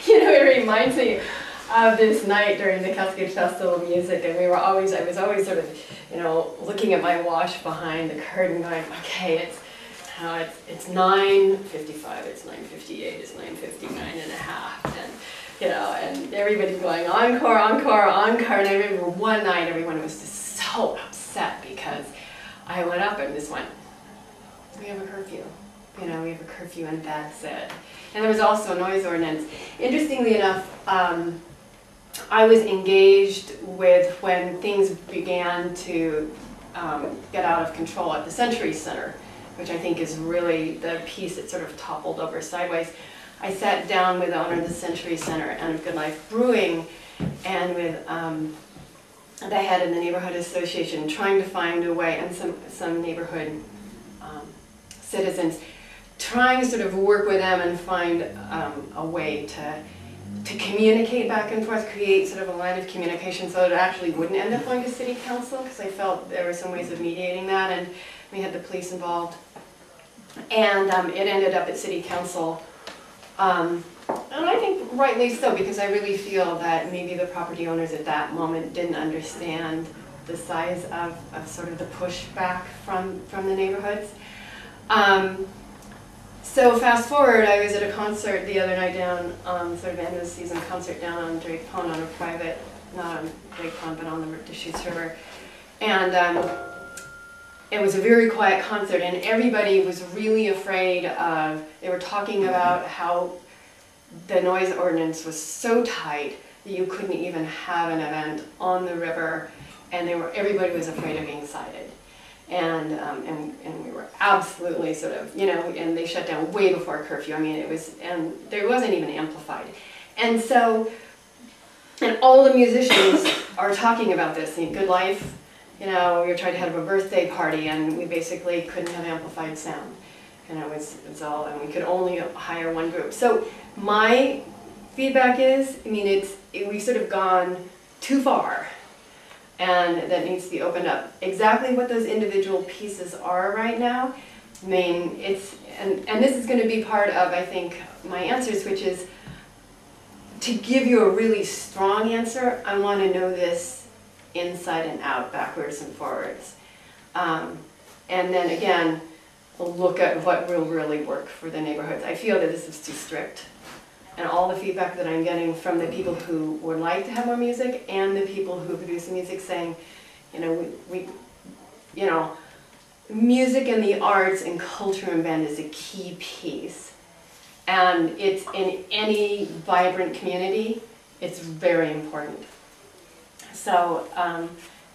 you know, it reminds me of this night during the Cascade Festival of Music, and I was always sort of, you know, looking at my watch behind the curtain going, okay, it's 9:55, it's 9:58, it's 9:59 and a half, and, you know, and everybody's going encore, encore, encore, and I remember one night everyone was just so upset because I went up and just went, we have a curfew. You know, we have a curfew and that's it. And there was also a noise ordinance. Interestingly enough, I was engaged with when things began to get out of control at the Century Center, which I think is really the piece that sort of toppled over sideways. I sat down with the owner of the Century Center and of Good Life Brewing and with the head of the neighborhood association trying to find a way, and some neighborhood citizens trying to sort of work with them and find a way to communicate back and forth, create sort of a line of communication so that it actually wouldn't end up going to city council, because I felt there were some ways of mediating that, and we had the police involved. And it ended up at city council. And I think rightly so, because I really feel that maybe the property owners at that moment didn't understand the size of sort of the pushback from the neighborhoods. So fast forward, I was at a concert the other night down, sort of end of the season concert down on Drake Pond on a private, not on Drake Pond, but on the Deschutes River. And it was a very quiet concert, and everybody was really afraid of, they were talking about how the noise ordinance was so tight that you couldn't even have an event on the river, and everybody was afraid of being cited. And we were absolutely sort of, you know, and they shut down way before curfew. I mean, it was, and there wasn't even amplified. And so, and all the musicians are talking about this. In Good Life, you know, we were trying to have a birthday party and we basically couldn't have amplified sound. And it was all, and we could only hire one group. So my feedback is, I mean, we've sort of gone too far. And that needs to be opened up. Exactly what those individual pieces are right now, I mean, and this is going to be part of, I think, my answers, which is to give you a really strong answer, I want to know this inside and out, backwards and forwards. And then again, look at what will really work for the neighborhoods. I feel that this is too strict. And all the feedback that I'm getting from the people who would like to have more music and the people who produce the music saying, you know, you know, music and the arts and culture and band is a key piece. And it's in any vibrant community, it's very important. So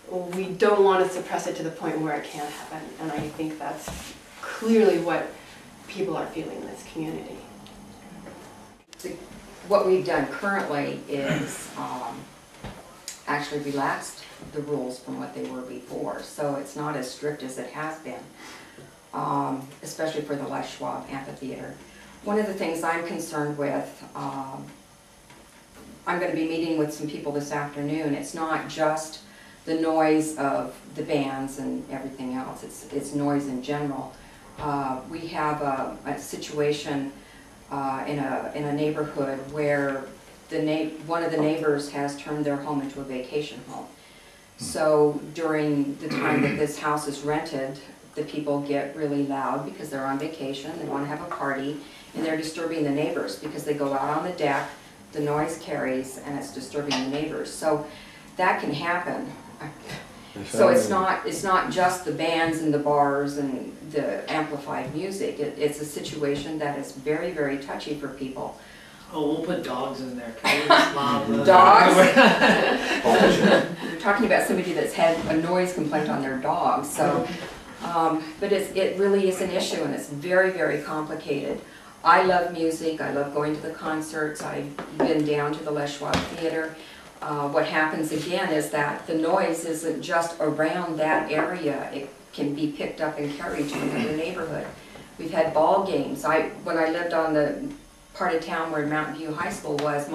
we don't want to suppress it to the point where it can't happen. And I think that's clearly what people are feeling in this community. What we've done currently is actually relaxed the rules from what they were before, so it's not as strict as it has been, especially for the Les Schwab Amphitheater. One of the things I'm concerned with, I'm going to be meeting with some people this afternoon. It's not just the noise of the bands and everything else, it's noise in general. We have a situation in a neighborhood where one of the neighbors has turned their home into a vacation home. So during the time that this house is rented, the people get really loud because they're on vacation, they want to have a party, and they're disturbing the neighbors because they go out on the deck, the noise carries, and it's disturbing the neighbors. So that can happen. So it's not just the bands and the bars and the amplified music. It's a situation that is very, very touchy for people. Oh, we'll put dogs in there. Dogs? We're talking about somebody that's had a noise complaint on their dog. So, but it really is an issue, and it's very, very complicated. I love music. I love going to the concerts. I've been down to the Les Schwab Theater. What happens again is that the noise isn't just around that area. It can be picked up and carried to another neighborhood. We've had ball games. When I lived on the part of town where Mountain View High School was,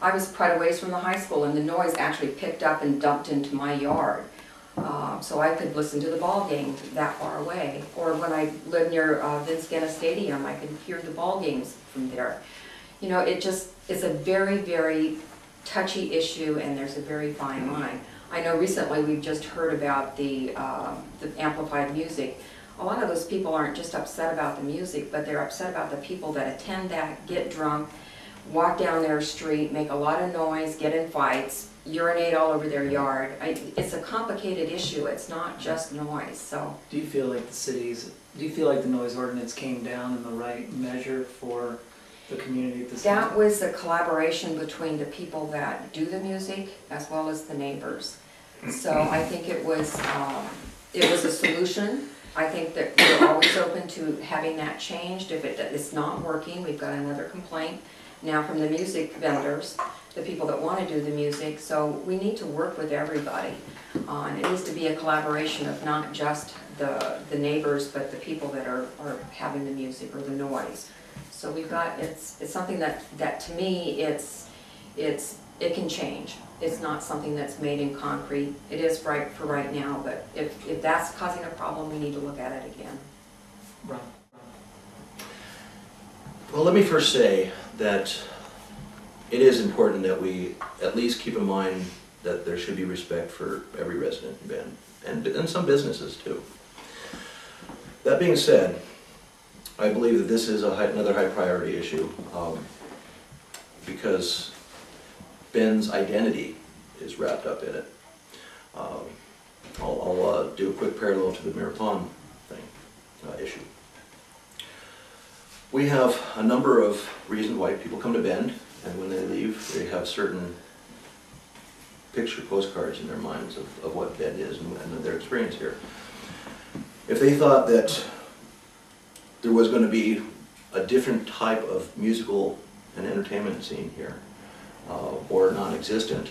I was quite a ways from the high school, and the noise actually picked up and dumped into my yard. So I could listen to the ball game that far away. Or when I lived near Vince Guenna Stadium, I could hear the ball games from there. You know, it just is a very, very touchy issue, and there's a very fine line. I know recently we've just heard about the amplified music. A lot of those people aren't just upset about the music, but they're upset about the people that attend that, get drunk, walk down their street, make a lot of noise, get in fights, urinate all over their yard. It's a complicated issue. It's not just noise. So, Do you feel like the noise ordinance came down in the right measure for the community at this time? that was a collaboration between the people that do the music as well as the neighbors. So I think it was a solution. I think that we're always open to having that changed. If it's not working, we've got another complaint now from the music vendors, the people that want to do the music. So we need to work with everybody. And it needs to be a collaboration of not just the neighbors, but the people that are having the music or the noise. So we've got, it's something that to me, it can change. It's not something that's made in concrete. It is right for right now, but if that's causing a problem, we need to look at it again. Ron. Well, let me first say that it is important that we at least keep in mind that there should be respect for every resident in Bend, and some businesses too. That being said, I believe that this is another high priority issue because Bend's identity is wrapped up in it. I'll do a quick parallel to the Mirror Pond thing, issue. We have a number of reasons why people come to Bend, and when they leave, they have certain picture postcards in their minds of what Bend is and their experience here. If they thought that there was going to be a different type of musical and entertainment scene here, or non-existent,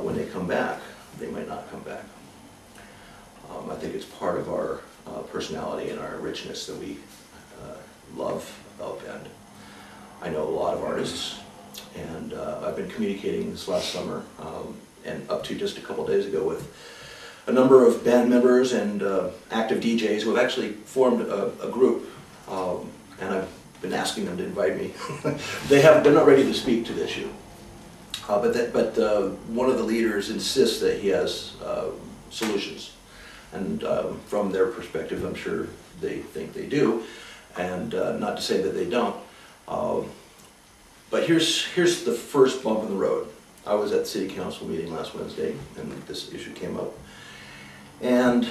when they come back, they might not come back. I think it's part of our personality and our richness that we love about Bend. I know a lot of artists, and I've been communicating this last summer and up to just a couple days ago with a number of band members and active DJs who have actually formed a group, and I've been asking them to invite me. They're not ready to speak to the issue, but one of the leaders insists that he has solutions, and from their perspective, I'm sure they think they do, and not to say that they don't. But here's the first bump in the road. I was at the City Council meeting last Wednesday, and this issue came up. And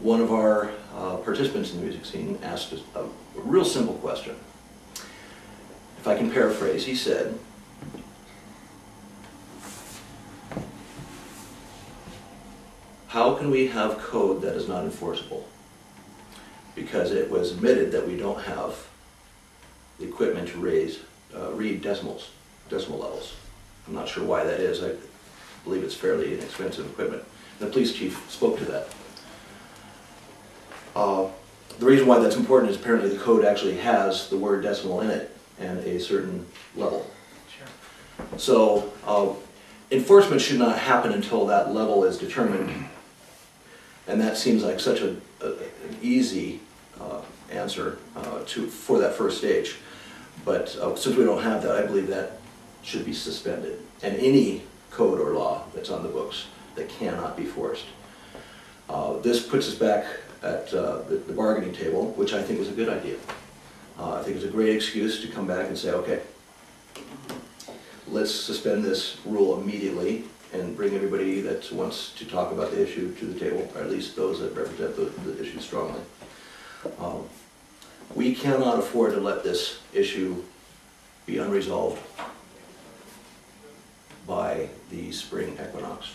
one of our participants in the music scene asked us a real simple question. If I can paraphrase, he said, how can we have code that is not enforceable? Because it was admitted that we don't have the equipment to read decimal levels. I'm not sure why that is. I believe it's fairly inexpensive equipment. The police chief spoke to that. The reason why that's important is apparently the code actually has the word decimal in it and a certain level. Sure. So enforcement should not happen until that level is determined, and that seems like such an easy answer for that first stage. But since we don't have that, I believe that should be suspended, and any code or law that's on the books that cannot be forced. This puts us back at the bargaining table, which I think is a good idea. I think it's a great excuse to come back and say, okay, let's suspend this rule immediately and bring everybody that wants to talk about the issue to the table, or at least those that represent the issue strongly. We cannot afford to let this issue be unresolved by the spring equinox.